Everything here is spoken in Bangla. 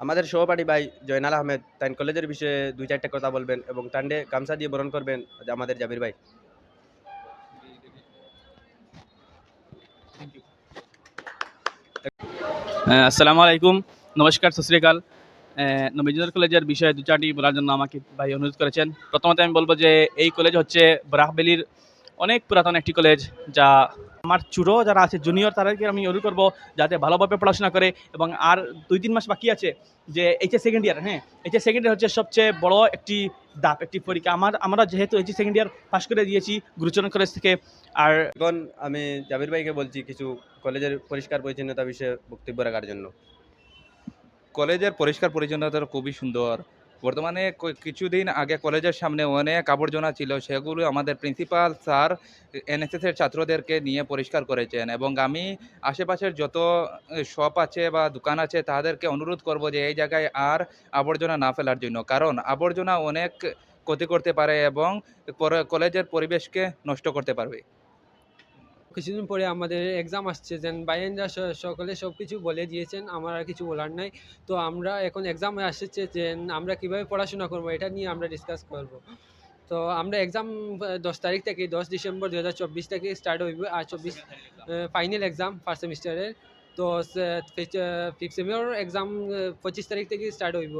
আমাদের সহপাঠী ভাই জয়নাল আহমেদ তাই কলেজের বিষয়ে ২-৪টা কথা বলবেন এবং টান্ডে গামছা দিয়ে বরণ করবেন আমাদের জাবির ভাই। আসসালামু আলাইকুম, নমস্কার, সত শ্রী আকাল। নবীনগর কলেজের বিষয়ে দু চারটি বলার জন্য আমাকে ভাই অনুরোধ করেছেন। প্রথমত আমি বলবো যে এই কলেজ হচ্ছে ব্রাহবেলির অনেক পুরাতন একটি কলেজ, যা আমার ছোটো যারা আছে জুনিয়র তাদেরকে আমি অনুরোধ করবো যাতে ভালোভাবে পড়াশোনা করে। এবং আর ২-৩ মাস বাকি আছে যে এইচএস সেকেন্ড ইয়ার, হ্যাঁ, এইচএস সেকেন্ড ইয়ার হচ্ছে সবচেয়ে বড় একটি ধাপ, একটি পরীক্ষা। আমরা যেহেতু এইচএস সেকেন্ড ইয়ার পাশ করে দিয়েছি গুরুচরণ কলেজ থেকে। আর এখন আমি জাবির ভাইকে বলছি কিছু কলেজের পরিষ্কার পরিচ্ছন্নতা বিষয়ে বক্তব্য রাখার জন্য। কলেজের পরিষ্কার পরিচ্ছন্নতা খুবই সুন্দর। বর্তমানে কিছুদিন আগে কলেজের সামনে অনেক আবর্জনা ছিল, সেগুলো আমাদের প্রিন্সিপাল স্যার এনএসএসের ছাত্রদেরকে নিয়ে পরিষ্কার করেছেন। এবং আমি আশেপাশের যত শপ আছে বা দোকান আছে তাদেরকে অনুরোধ করব যে এই জায়গায় আর আবর্জনা না ফেলার জন্য, কারণ আবর্জনা অনেক ক্ষতি করতে পারে এবং কলেজের পরিবেশকে নষ্ট করতে পারবে। কিছুদিন পরে আমাদের এক্সাম আসছে, যেন বাইরেনরা সকলে সব কিছু বলে দিয়েছেন, আমার আর কিছু বলার নাই। তো আমরা এখন এক্সামে আসছে যে আমরা কিভাবে পড়াশোনা করবো এটা নিয়ে আমরা ডিসকাস করব। তো আমরা এক্সাম 10 তারিখ থেকে 10 ডিসেম্বর 2024 থেকে স্টার্ট হইব, আর 24 ফাইনাল এক্সাম ফার্স্ট সেমিস্টারের। তো ফিফথ সেমিস্টার এক্সাম 25 তারিখ থেকে স্টার্ট হইব।